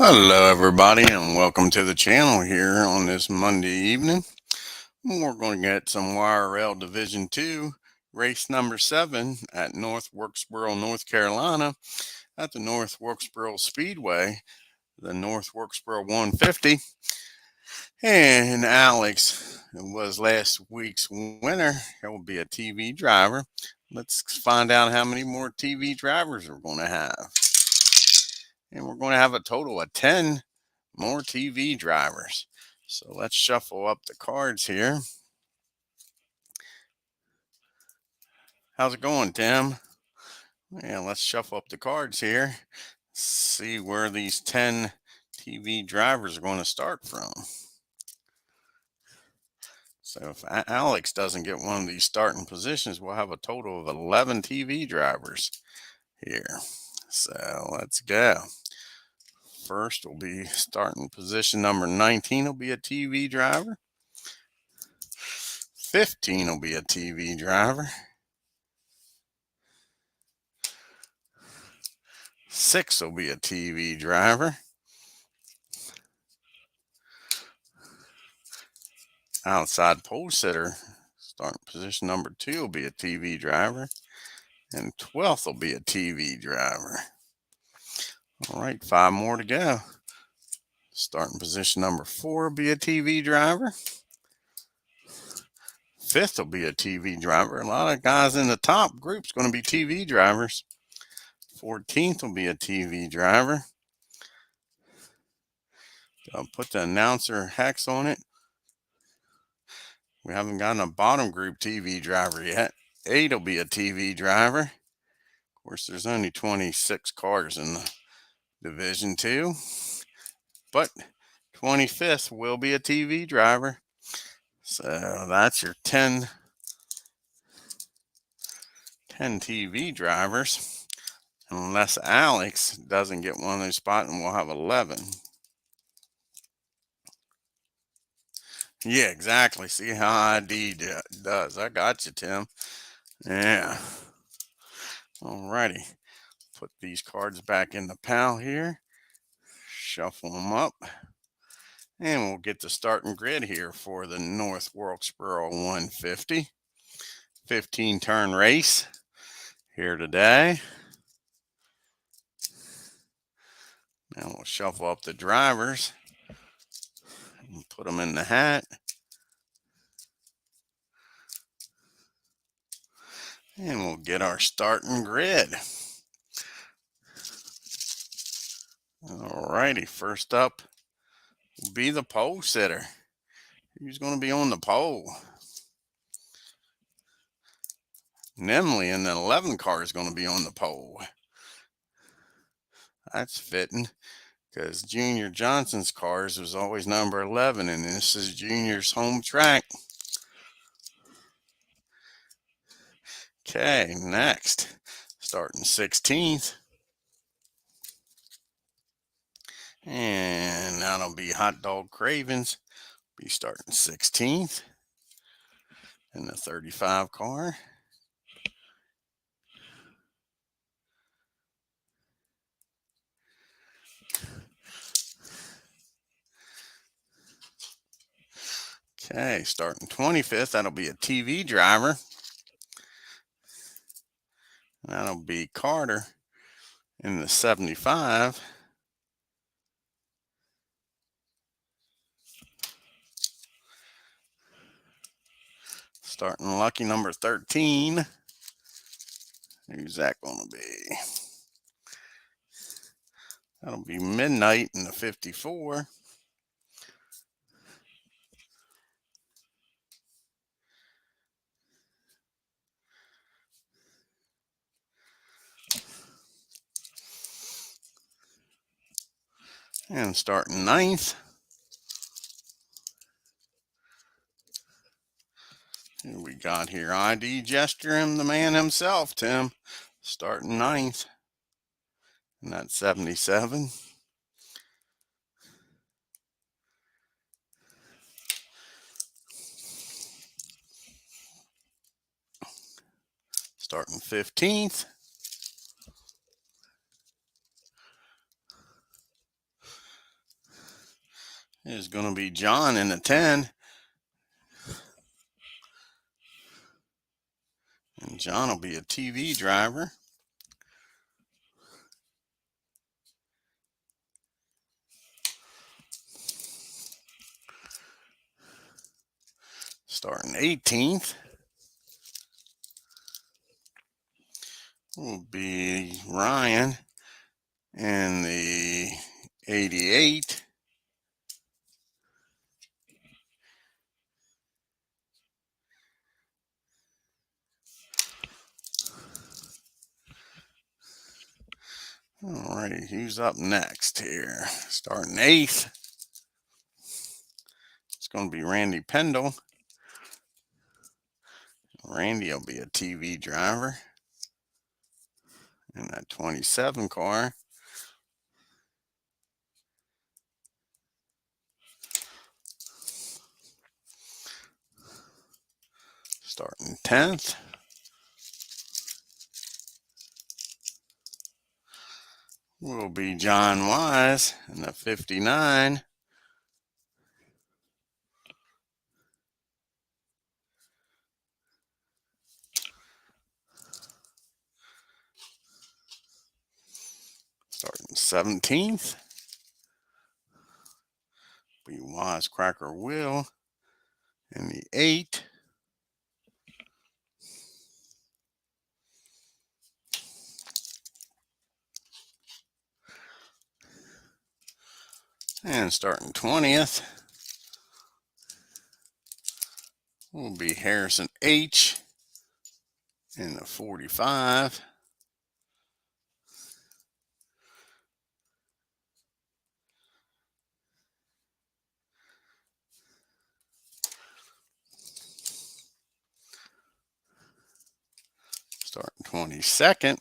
Hello, everybody, and welcome to the channel here on this Monday evening. We're going to get some Yrl Division 2, race number 7 at North Wilkesboro, North Carolina, at the North Wilkesboro Speedway, the North Wilkesboro 150. And Alex was last week's winner. He will be a TV driver. Let's find out how many more TV drivers we're going to have. And we're going to have a total of 10 more TV drivers. So let's shuffle up the cards here. How's it going, Tim? Yeah, let's shuffle up the cards here. See where these 10 TV drivers are going to start from. So if Alex doesn't get one of these starting positions, we'll have a total of 11 TV drivers here. So let's go. First will be starting position number 19 will be a TV driver. 15 will be a TV driver. 6 will be a TV driver. Outside pole sitter, starting position number 2 will be a TV driver. And 12th will be a TV driver. All right, 5 more to go. Starting position number 4 will be a TV driver. 5th will be a TV driver. A lot of guys in the top group's going to be TV drivers. 14th will be a TV driver. I'll put the announcer hex on it. We haven't gotten a bottom group TV driver yet. 8 will be a TV driver. Of course, there's only 26 cars in the Division 2. But 25th will be a TV driver. So that's your 10 TV drivers. Unless Alex doesn't get one of those spots, and we'll have 11. Yeah, exactly. See how ID does. I got you, Tim. Yeah. Alrighty. Put these cards back in the pile here. Shuffle them up. And we'll get the starting grid here for the North Wilkesboro 150. 15-turn race here today. Now we'll shuffle up the drivers and put them in the hat. And we'll get our starting grid. Alrighty, first up will be the pole sitter. Who's going to be on the pole? Nemly in the 11 car is going to be on the pole. That's fitting because Junior Johnson's cars was always number 11, and this is Junior's home track. Okay, next, starting 16th. And that'll be Hot Dog Cravens. Be starting 16th in the 35 car. Okay, starting 25th, that'll be a TV driver. That'll be Carter in the 75. Starting lucky number 13. Who's that going to be? That'll be Midnight in the 54. And starting 9th. Who we got here? ID Gesture and the man himself, Tim. Starting 9th. And that's 77. Starting 15th. is going to be John in the 10. And John will be a TV driver. Starting 18th will be Ryan in the 88. All right, who's up next here? Starting 8th. It's going to be Randy Pendle. Randy will be a TV driver in that 27 car. Starting 10th will be John Wise in the 59. Starting 17th will be Wisecracker Will in the 8. And starting 20th will be Harrison H in the 45. Starting 22nd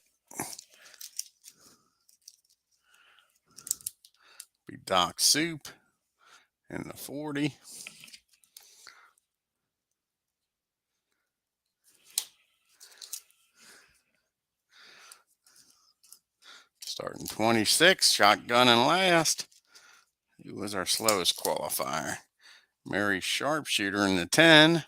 be Doc Soup in the 40. Starting 26th, shotgun and last. Who was our slowest qualifier? Mary Sharpshooter in the 10.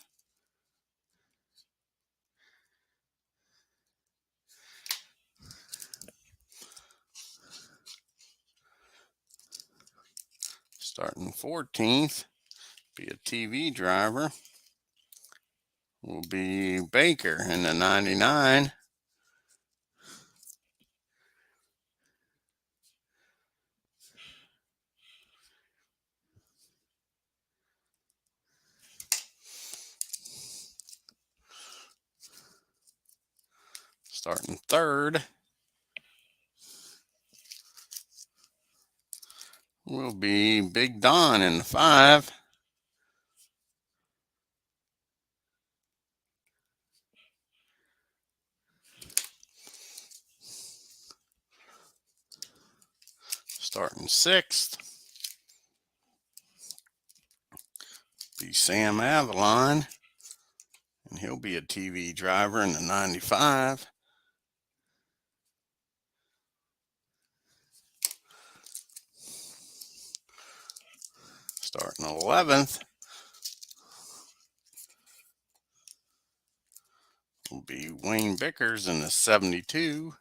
Starting 14th, be a TV driver, will be Baker in the 99. Starting 3rd will be Big Don in the 5. Starting 6th be Sam Avalon, and he'll be a TV driver in the 95. Starting 11th will be Wayne Bickers in the 72.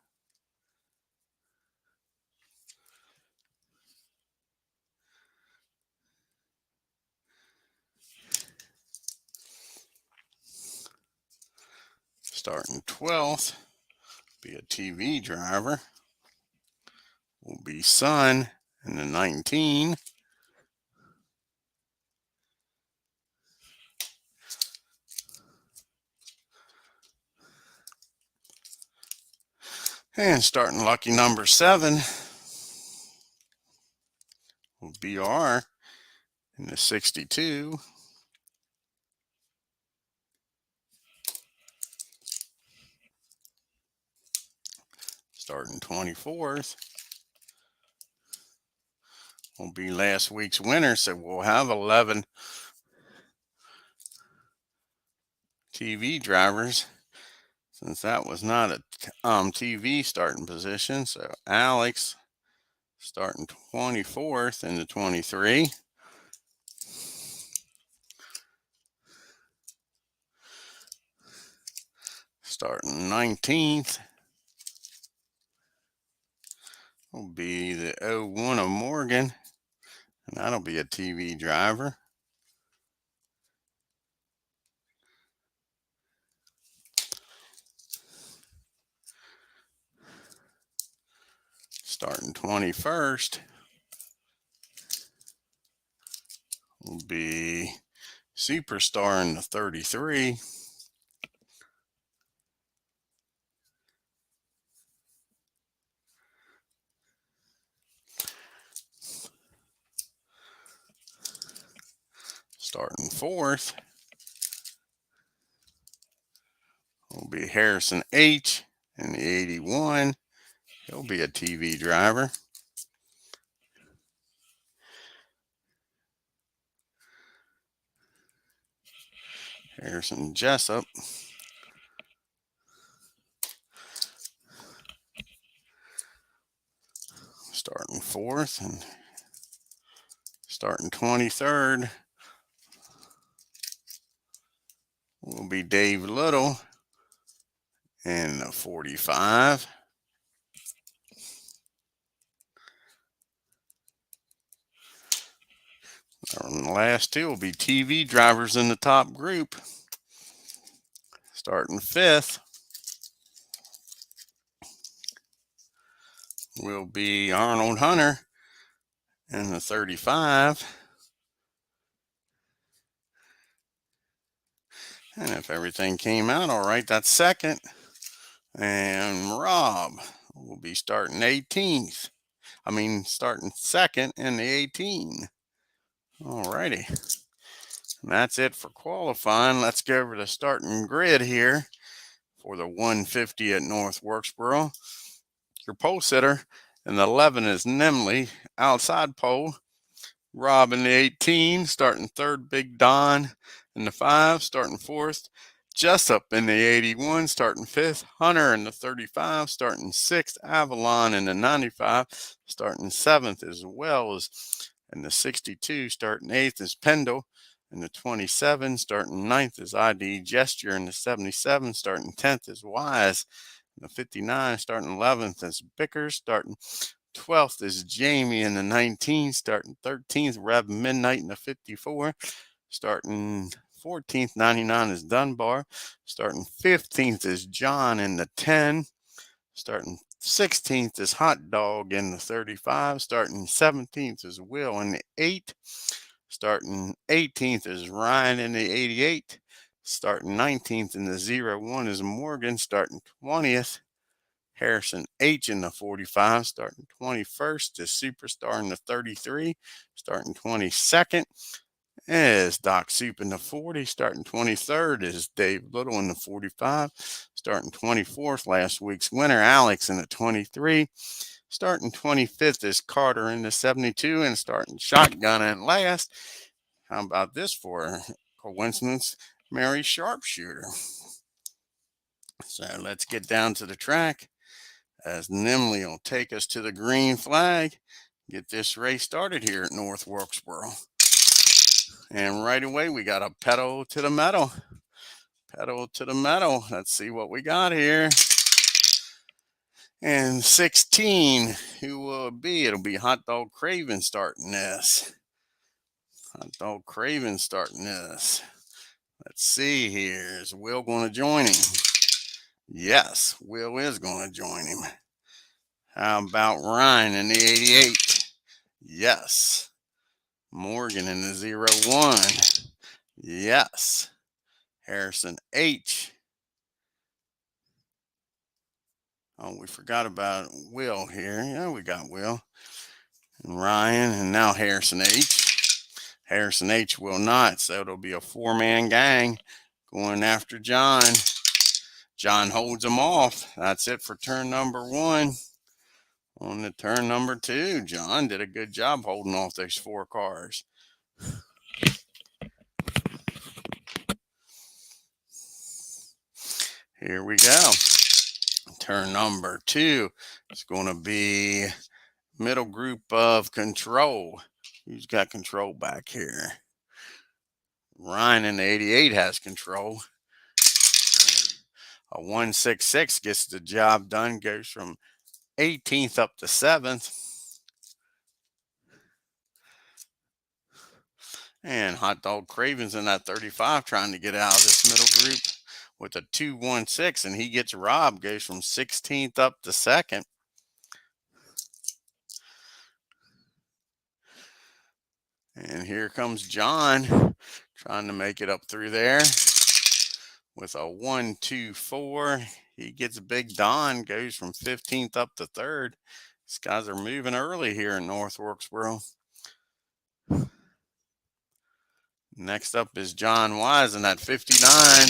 Starting 12th be a TV driver will be Sun in the 19. And starting lucky number 7 will be R in the 62. Starting 24th will be last week's winner, so we'll have 11 TV drivers since that was not a TV starting position. So Alex starting 24th in the 23. Starting 19th will be the 01 of Morgan, and that'll be a TV driver. Starting 21st will be Superstar in the 33. Starting 4th will be Harrison H in the 81. He'll be a TV driver. Harrison Jessup. Starting 4th, and starting 23rd will be Dave Little in the 45. And the last two will be TV drivers in the top group. Starting 5th will be Arnold Hunter in the 35. And if everything came out all right, that's second. And Rob will be starting 18th. Starting second in the 18. All righty. And that's it for qualifying. Let's go over the starting grid here for the 150 at North Wilkesboro. Your pole sitter in the 11 is Nimley. Outside pole, Rob in the 18. Starting 3rd, Big Don in the 5. Starting 4th, Jessup in the 81. Starting 5th, Hunter in the 35. Starting 6th, Avalon in the 95. Starting 7th as well as in the 62. Starting 8th is Pendle in the 27. Starting 9th is ID Gesture in the 77. Starting 10th is Wise in the 59. Starting 11th is Bickers. Starting 12th is Jamie in the 19. Starting 13th, Rev Midnight in the 54. Starting 14th, 99 is Dunbar. Starting 15th is John in the 10. Starting 16th is Hot Dog in the 35. Starting 17th is Will in the 8. Starting 18th is Ryan in the 88. Starting 19th in the 01 is Morgan. Starting 20th, Harrison H in the 45. Starting 21st is Superstar in the 33. Starting 22nd is Doc Soup in the 40. Starting 23rd is Dave Little in the 45. Starting 24th, last week's winner, Alex in the 23. Starting 25th is Carter in the 72. And starting shotgun in last, how about this for a coincidence, Mary Sharpshooter. So let's get down to the track as Nimley will take us to the green flag, get this race started here at North Wilkesboro. And right away, we got a pedal to the metal. Pedal to the metal. Let's see what we got here. And 16, who will it be? It'll be Hot Dog Craven starting this. Hot Dog Craven starting this. Let's see here. Is Will going to join him? Yes, Will is going to join him. How about Ryan in the 88? Yes. Morgan in the 01. Yes. Harrison H. Oh, we forgot about Will here. Yeah, we got Will. And Ryan, and now Harrison H. Harrison H will not, so it'll be a 4-man gang going after John. John holds them off. That's it for turn number 1. On to turn number 2, John did a good job holding off those 4 cars. Here we go. Turn number 2 is going to be middle group of control. Who's got control back here? Ryan in the 88 has control. A 166 gets the job done, goes from 18th up to 7th. And Hot Dog Cravens in that 35 trying to get out of this middle group with a 216, and he gets robbed, goes from 16th up to 2nd. And here comes John trying to make it up through there with a 124. He gets Big Don, goes from 15th up to 3rd. These guys are moving early here in North Wilkesboro. Next up is John Wise in that 59.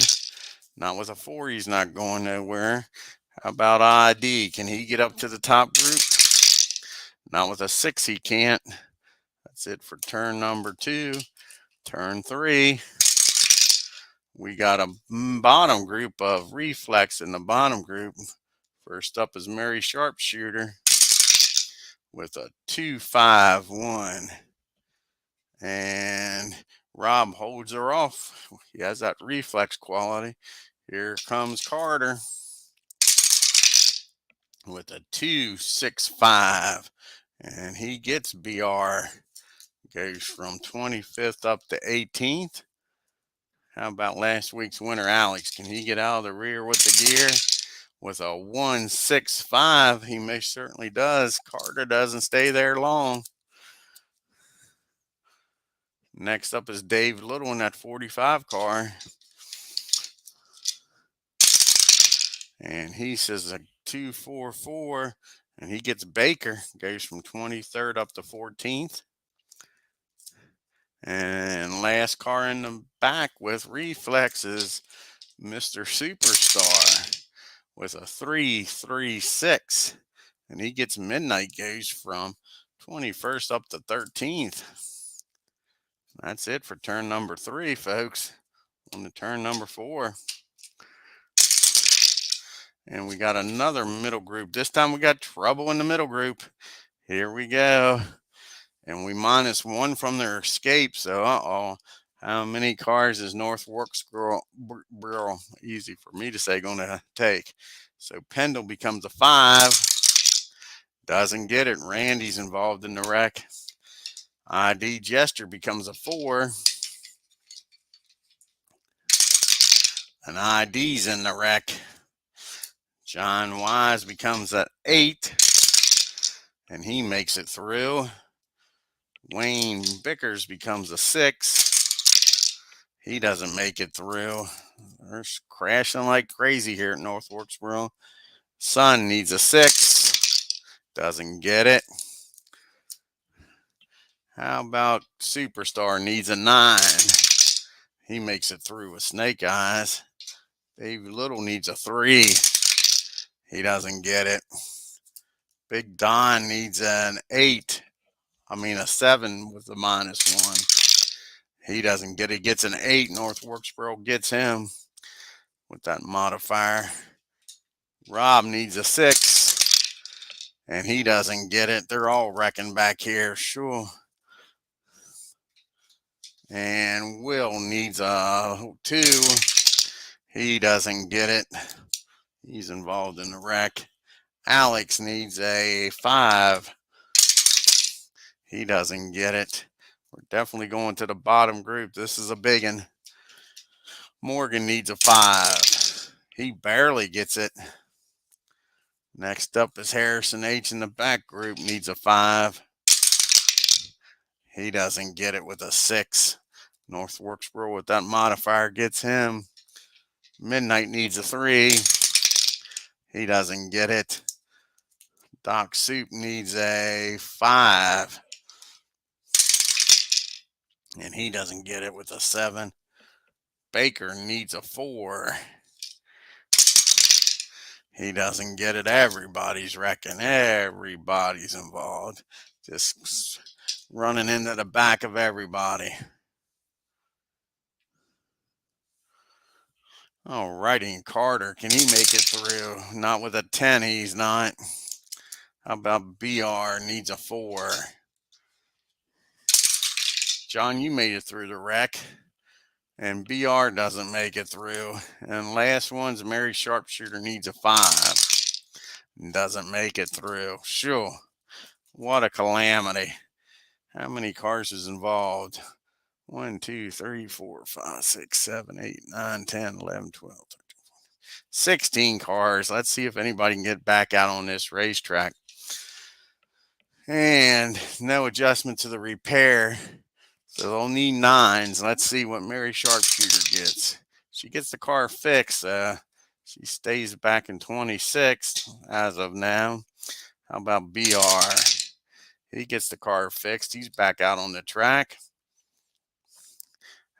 Not with a 4, he's not going nowhere. How about ID? Can he get up to the top group? Not with a 6, he can't. That's it for turn number 2. Turn 3. We got a bottom group of Reflex in the bottom group. First up is Mary Sharpshooter with a 251. And Rob holds her off. He has that reflex quality. Here comes Carter with a 265. And he gets BR. Goes from 25th up to 18th. How about last week's winner, Alex? Can he get out of the rear with the gear? With a 165, he most certainly does. Carter doesn't stay there long. Next up is Dave Little in that 45 car. And he says a 244, and he gets Baker. Goes from 23rd up to 14th. And last car in the back with Reflex is Mr. Superstar with a 336. And he gets Midnight, goes from 21st up to 13th. That's it for turn number 3, folks. On to turn number 4. And we got another middle group. This time we got trouble in the middle group. Here we go. And we -1 from their escape. So, how many cars is North Wilkesboro, easy for me to say, going to take? So Pendle becomes a 5. Doesn't get it. Randy's involved in the wreck. ID Jester becomes a 4. And ID's in the wreck. John Wise becomes an 8. And he makes it through. Wayne Bickers becomes a 6. He doesn't make it through. They're crashing like crazy here at North Wilkesboro. Sun needs a 6. Doesn't get it. How about Superstar needs a 9? He makes it through with Snake Eyes. Dave Little needs a 3. He doesn't get it. Big Don needs an 8. A 7 with the -1. He doesn't get it. Gets an 8. North Wilkesboro gets him with that modifier. Rob needs a 6. And he doesn't get it. They're all wrecking back here. Sure. And Will needs a 2. He doesn't get it. He's involved in the wreck. Alex needs a 5. He doesn't get it. We're definitely going to the bottom group. This is a big one. Morgan needs a 5. He barely gets it. Next up is Harrison H in the back group, needs a 5. He doesn't get it with a 6. North Wilkesboro with that modifier gets him. Midnight needs a 3. He doesn't get it. Doc Soup needs a 5. And he doesn't get it with a 7. Baker needs a 4. He doesn't get it. Everybody's wrecking. Everybody's involved. Just running into the back of everybody. All righty, Carter, can he make it through? Not with a 10, he's not. How about BR needs a 4? John, you made it through the wreck. And BR doesn't make it through. And last one's Mary Sharpshooter needs a 5. Doesn't make it through. Sure. What a calamity. How many cars is involved? 1, 2, 3, 4, 5, 6, 7, 8, 9, 10, 11, 12, 13, 16 cars. Let's see if anybody can get back out on this racetrack. And no adjustment to the repair. So they'll need 9s. Let's see what Mary Sharpshooter gets. She gets the car fixed. She stays back in 26th as of now. How about BR? He gets the car fixed. He's back out on the track.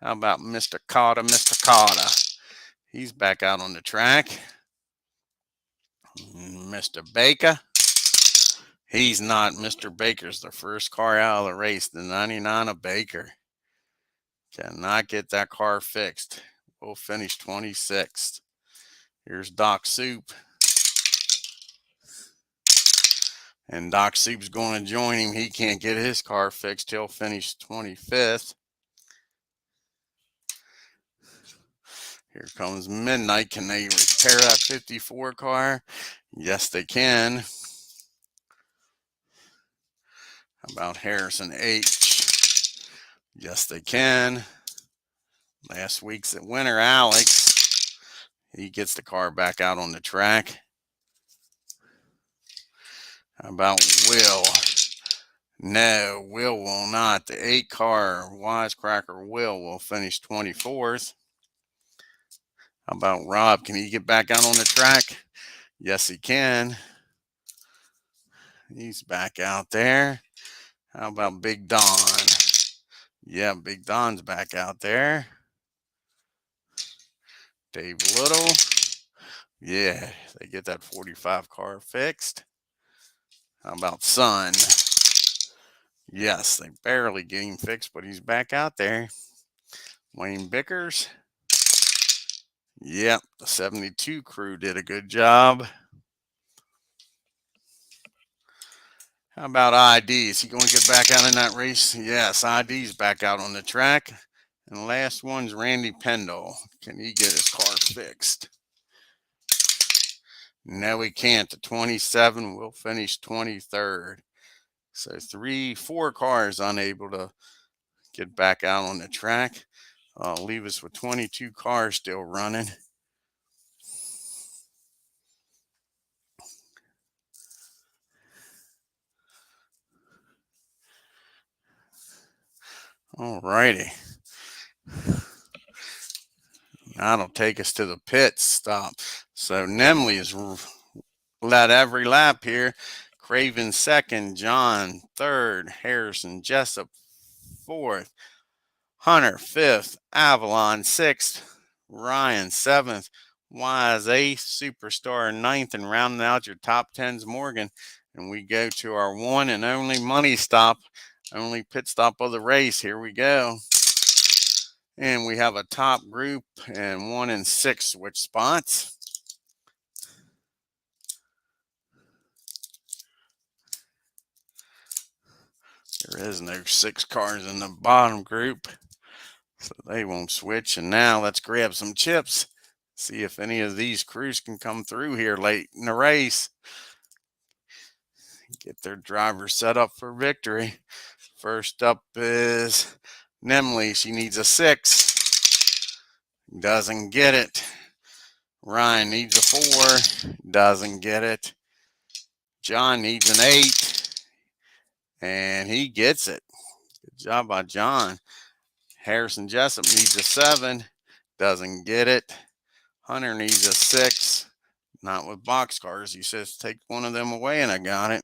How about Mr. Carter? Mr. Carter. He's back out on the track. Mr. Baker. He's not. Mr. Baker's the first car out of the race. The 99 of Baker. Cannot get that car fixed. We'll finish 26th. Here's Doc Soup. And Doc Soup's going to join him. He can't get his car fixed. He'll finish 25th. Here comes Midnight. Can they repair that 54 car? Yes, they can. How about Harrison H? Yes, they can. Last week's winner, Alex. He gets the car back out on the track. How about Will? No, Will will not. The 8 car Wisecracker will finish 24th. How about Rob? Can he get back out on the track? Yes, he can. He's back out there. How about Big Don? Yeah, Big Don's back out there. Dave Little. Yeah, they get that 45 car fixed. How about Son? Yes, they barely get him fixed, but he's back out there. Wayne Bickers. Yep, the 72 crew did a good job. How about ID? Is he going to get back out in that race? Yes, ID's back out on the track. And the last one's Randy Pendle. Can he get his car fixed? No, he can't. The 27 will finish 23rd. So 4 cars unable to get back out on the track. Leave us with 22 cars still running. All righty. That'll take us to the pit stop. So Nemley is led every lap here. Craven second, John third, Harrison Jessup fourth, Hunter fifth, Avalon sixth, Ryan seventh, Wise eighth, Superstar ninth, and rounding out your top 10's Morgan. And we go to our one and only money stop, only pit stop of the race. Here we go. And we have a top group and 1 and 6 switch spots. There is no 6 cars in the bottom group, so they won't switch. And now let's grab some chips. See if any of these crews can come through here late in the race. Get their driver set up for victory. First up is Nemley. She needs a 6. Doesn't get it. Ryan needs a 4. Doesn't get it. John needs an 8. And he gets it. Good job by John. Harrison Jessup needs a 7. Doesn't get it. Hunter needs a 6. Not with boxcars. He says take one of them away, and I got it.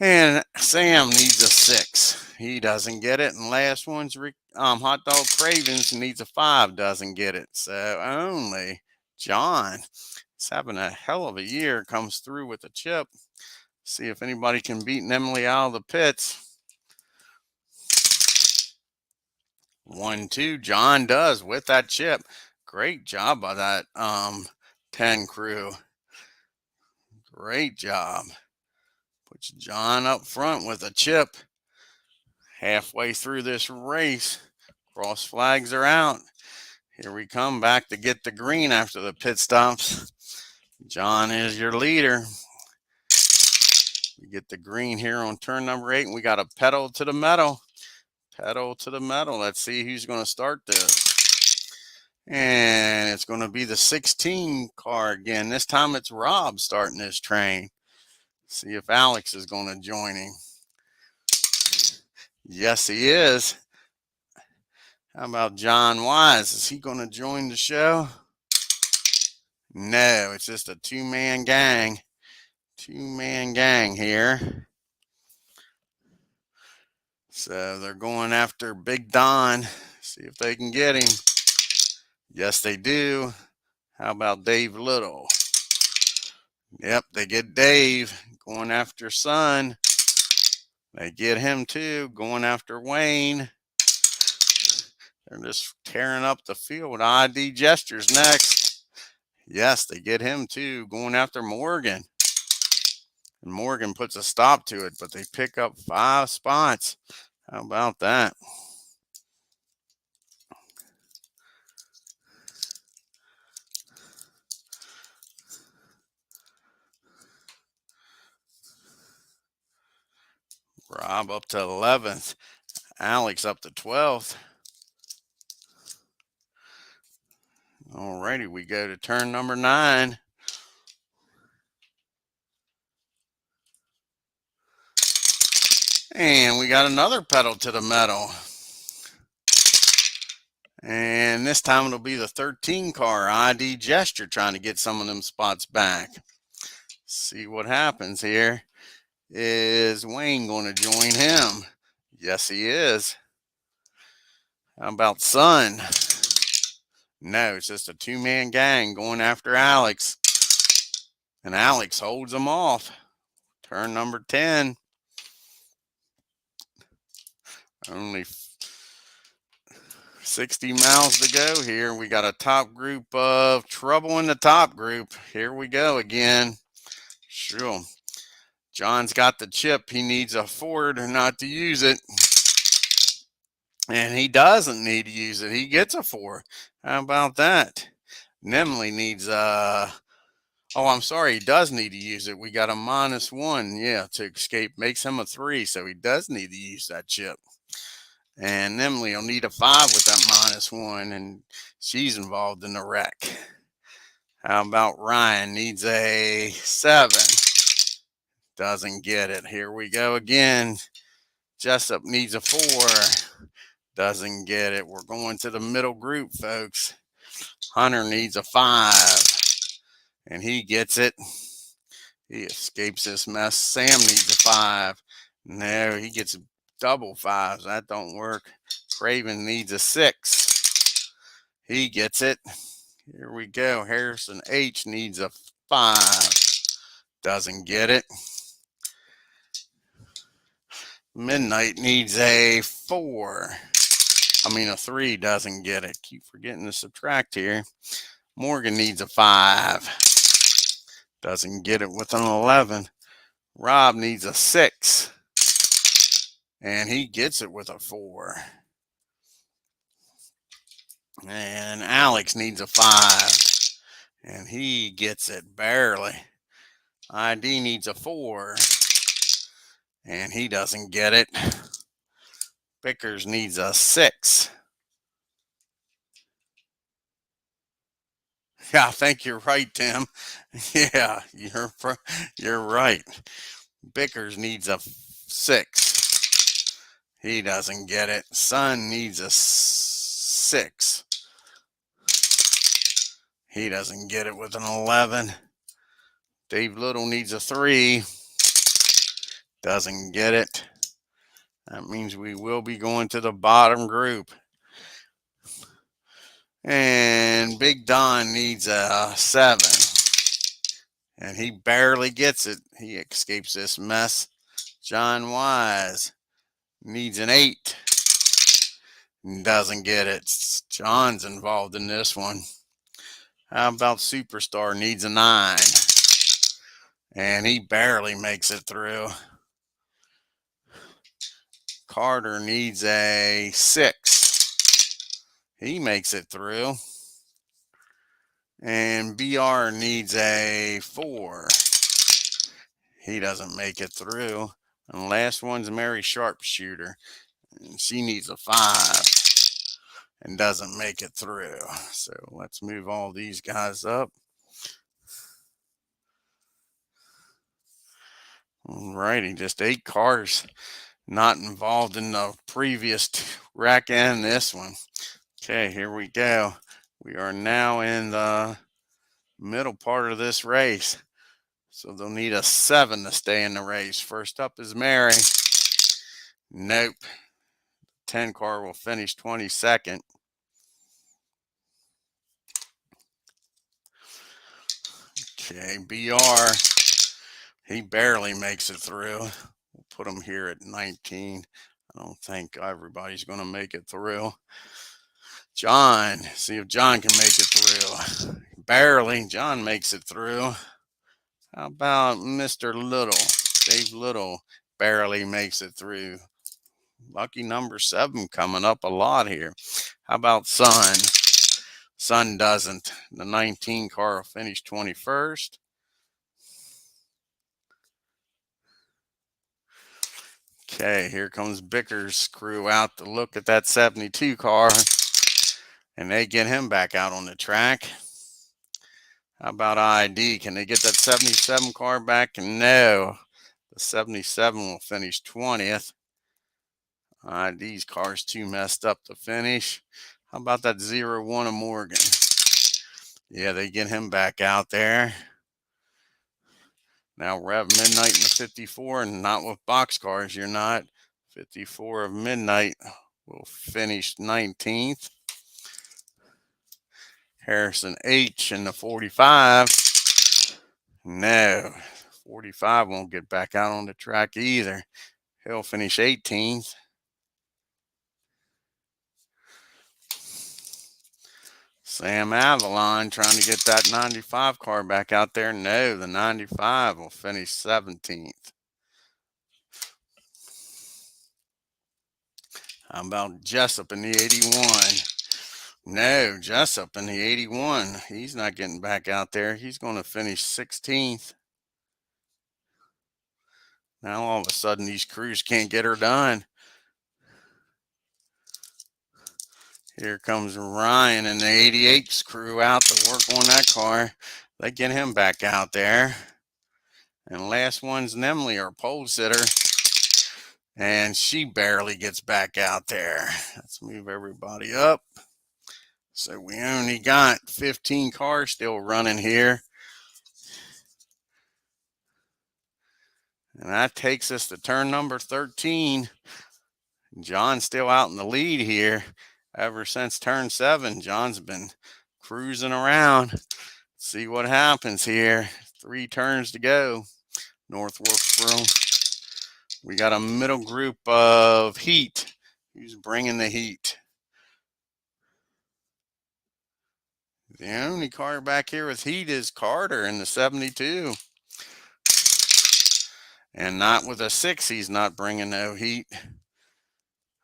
And Sam needs a 6. He doesn't get it. And last one's Hot Dog Cravens needs a 5. Doesn't get it. So only John is having a hell of a year. Comes through with a chip. See if anybody can beat Emily out of the pits. 1-2. John does with that chip. Great job by that 10 crew. Great job. Puts John up front with a chip. Halfway through this race. Cross flags are out. Here we come back to get the green after the pit stops. John is your leader. We get the green here on turn number 8, and we got a pedal to the metal. Pedal to the metal. Let's see who's going to start this. And it's going to be the 16 car again. This time it's Rob starting this train. See if Alex is going to join him. Yes, he is. How about John Wise? Is he going to join the show? No, it's just a two-man gang. Two-man gang here. So they're going after Big Don. See if they can get him. Yes, they do. How about Dave Little? Yep, they get Dave. Going after Son. They get him too. Going after Wayne. They're just tearing up the field. ID Gestures next. Yes, they get him too. Going after Morgan. And Morgan puts a stop to it, but they pick up 5 spots. How about that? Rob up to 11th. Alex up to 12th. Alrighty, we go to turn number 9. And we got another pedal to the metal. And this time it'll be the 13 car ID Gesture trying to get some of them spots back. See what happens here. Is Wayne going to join him? Yes, he is. How about Son? No, it's just a two-man gang going after Alex. And Alex holds them off. Turn number 10. Only 60 miles to go here. We got a top group of trouble in the top group. Here we go again. Sure. John's got the chip. He needs a Ford not to use it. And he doesn't need to use it. He gets a 4. How about that? Nemley needs oh, I'm sorry. He does need to use it. We got a -1. Yeah, to escape makes him a 3. So he does need to use that chip. And Nemley will need a 5 with that -1. And she's involved in the wreck. How about Ryan needs a 7? Doesn't get it. Here we go again. Jessup needs a 4. Doesn't get it. We're going to the middle group, folks. Hunter needs a 5. And he gets it. He escapes this mess. Sam needs a 5. No, he gets double 5s. That don't work. Craven needs a 6. He gets it. Here we go. Harrison H needs a 5. Doesn't get it. Midnight needs a 4. A 3. Doesn't get it. Keep forgetting to subtract here. Morgan needs a 5. Doesn't get it with an 11. Rob needs a 6. And he gets it with a 4. And Alex needs a 5. And he gets it barely. ID needs a 4. And he doesn't get it. Bickers needs a 6. Yeah, I think you're right, Tim. Yeah, you're right. Bickers needs a 6. He doesn't get it. Son needs a 6. He doesn't get it with an 11. Dave Little needs a 3. Doesn't get it. That means we will be going to the bottom group. And Big Don needs a 7. And he barely gets it. He escapes this mess. John Wise needs an 8. Doesn't get it. John's involved in this one. How about Superstar needs a 9? And he barely makes it through. Carter needs a 6. He makes it through. And BR needs a 4. He doesn't make it through. And the last one's Mary Sharpshooter. And she needs a 5 and doesn't make it through. So let's move all these guys up. Alrighty, just 8 cars not involved in the previous wreck and this one. Okay, here we go. We are now in the middle part of this race. So they'll need a 7 to stay in the race. First up is Mary. Nope. 10 car will finish 22nd. Okay, BR. He barely makes it through. We'll put him here at 19. I don't think everybody's going to make it through. John. See if John can make it through. Barely. John makes it through. How about Mr. Little? Dave Little barely makes it through. Lucky number 7 coming up a lot here. How about Son? Son doesn't. The 19 car will finish 21st. Okay, here comes Bicker's crew out to look at that 72 car. And they get him back out on the track. How about ID? Can they get that 77 car back? No. The 77 will finish 20th. ID's car's too messed up to finish. How about that 01 of Morgan? Yeah, they get him back out there. Now Rev Midnight in the 54, and not with boxcars, you're not. 54 of Midnight will finish 19th. Harrison H in the 45. No, 45 won't get back out on the track either. He'll finish 18th. Sam Avalon trying to get that 95 car back out there. No, the 95 will finish 17th. How about Jessup in the 81? No, Jessup in the 81. He's not getting back out there. He's going to finish 16th. Now all of a sudden these crews can't get her done. Here comes Ryan and the 88's crew out to work on that car. They get him back out there. And last one's Nemly, our pole sitter. And she barely gets back out there. Let's move everybody up. So we only got 15 cars still running here. And that takes us to turn number 13. John's still out in the lead here. Ever since turn 7, John's been cruising around. Let's see what happens here. 3 turns to go. North Wilkesboro. We got a middle group of heat. Who's bringing the heat? The only car back here with heat is Carter in the 72. And not with a 6, he's not bringing no heat.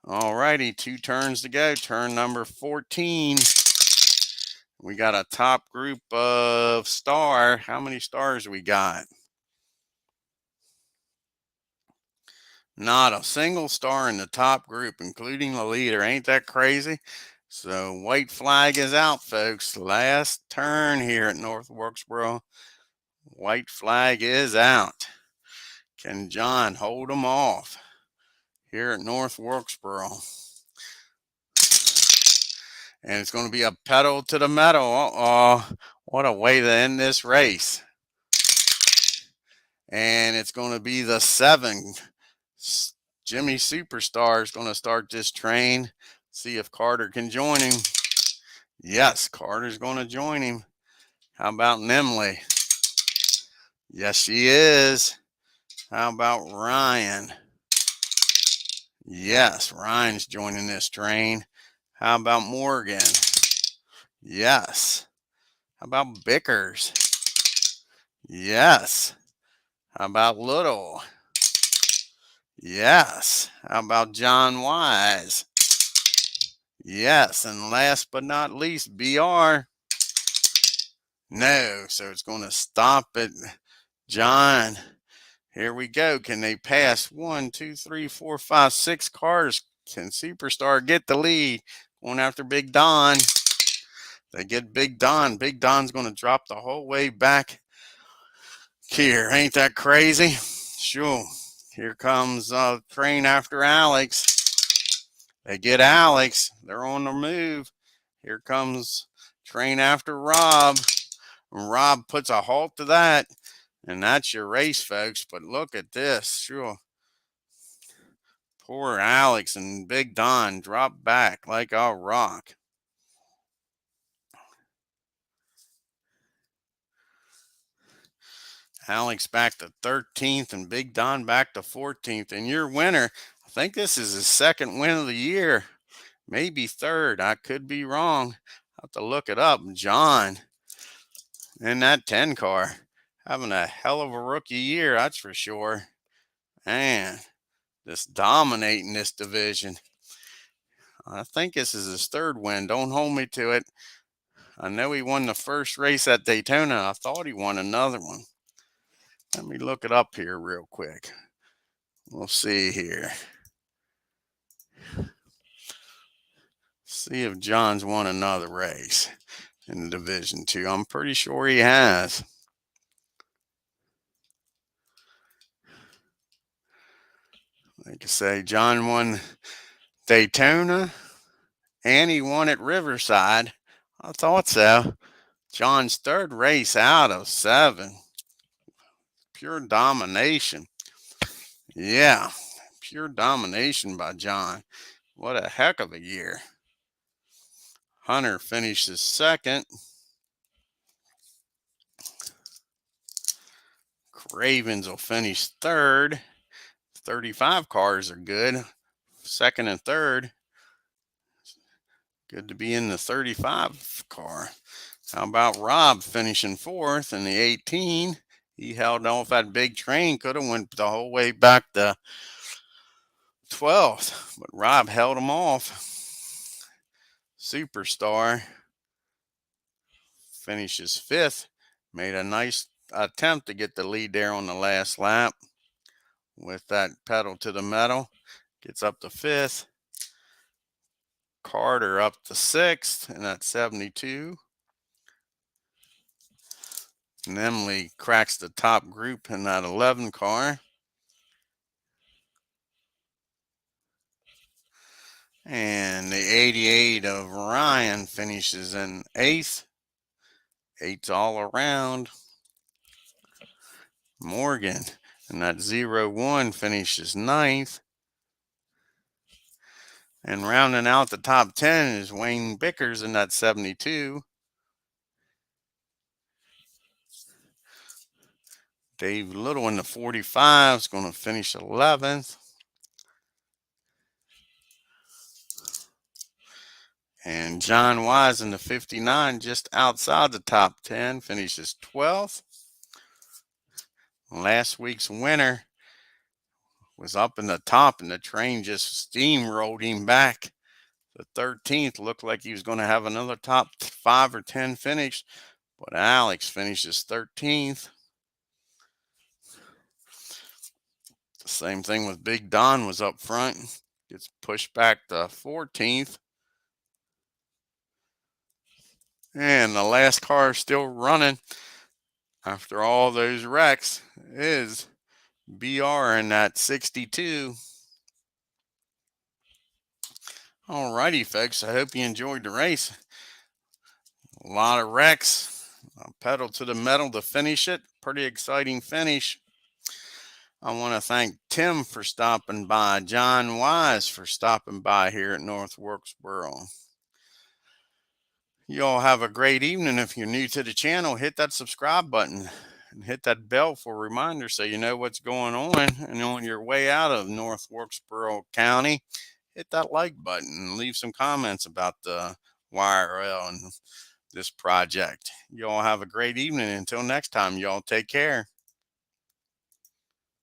All righty, 2 turns to go. Turn number 14. We got a top group of star. How many stars we got? Not a single star in the top group, including the leader. Ain't that crazy? So white flag is out, folks. Last turn here at North Wilkesboro. White flag is out. Can John hold them off here at North Wilkesboro? And it's going to be a pedal to the metal. Uh-oh. What a way to end this race. And it's going to be the 7. Jimmy Superstar is going to start this train. See if Carter can join him. Yes, Carter's going to join him. How about Nemly? Yes, she is. How about Ryan? Yes, Ryan's joining this train. How about Morgan? Yes. How about Bickers? Yes. How about Little? Yes. How about John Wise? Yes, and last but not least, BR. No, so it's going to stop at John. Here we go. Can they pass 1, 2, 3, 4, 5, 6 cars? Can Superstar get the lead? Going after Big Don. They get Big Don. Big Don's going to drop the whole way back here. Ain't that crazy? Sure. Here comes train after Alex. They get Alex. They're on the move. Here comes train after Rob. Rob puts a halt to that. And that's your race, folks. But look at this. Sure. Poor Alex and Big Don drop back like a rock. Alex back to 13th and Big Don back to 14th. And your winner, I think this is his second win of the year. Maybe third. I could be wrong. I'll have to look it up. John in that 10 car. Having a hell of a rookie year, that's for sure. And just dominating this division. I think this is his third win. Don't hold me to it. I know he won the first race at Daytona. I thought he won another one. Let me look it up here real quick. We'll see here. See if John's won another race in the Division 2. I'm pretty sure he has. Like I say, John won Daytona and he won at Riverside. I thought so. John's third race out of 7. Pure domination. Yeah, pure domination by John. What a heck of a year. Hunter finishes second. Cravens will finish third. 35 cars are good. Second and third. Good to be in the 35 car. How about Rob finishing fourth in the 18? He held off that big train. Could have went the whole way back to 12th, but Rob held him off. Superstar finishes fifth. Made a nice attempt to get the lead there on the last lap with that pedal to the metal. Gets up to fifth. Carter up to sixth, and that's 72. And Emily cracks the top group in that 11 car. And the 88 of Ryan finishes in 8th. 8's all around. Morgan and that 01 finishes 9th. And rounding out the top 10 is Wayne Bickers in that 72. Dave Little in the 45 is going to finish 11th. And John Wise in the 59, just outside the top 10, finishes 12th. Last week's winner was up in the top, and the train just steamrolled him back. The 13th looked like he was going to have another top 5 or 10 finish, but Alex finishes 13th. The same thing with Big Don was up front. Gets pushed back to 14th. And the last car still running after all those wrecks is BR in that 62. Alrighty, folks. I hope you enjoyed the race. A lot of wrecks. Pedal to the metal to finish it. Pretty exciting finish. I want to thank Tim for stopping by, John Wise for stopping by here at North Wilkesboro. You all have a great evening. If you're new to the channel, hit that subscribe button and hit that bell for reminders so you know what's going on. And on your way out of North Wilkesboro County, hit that like button and leave some comments about the Yrl and this project. You all have a great evening. Until next time, y'all take care.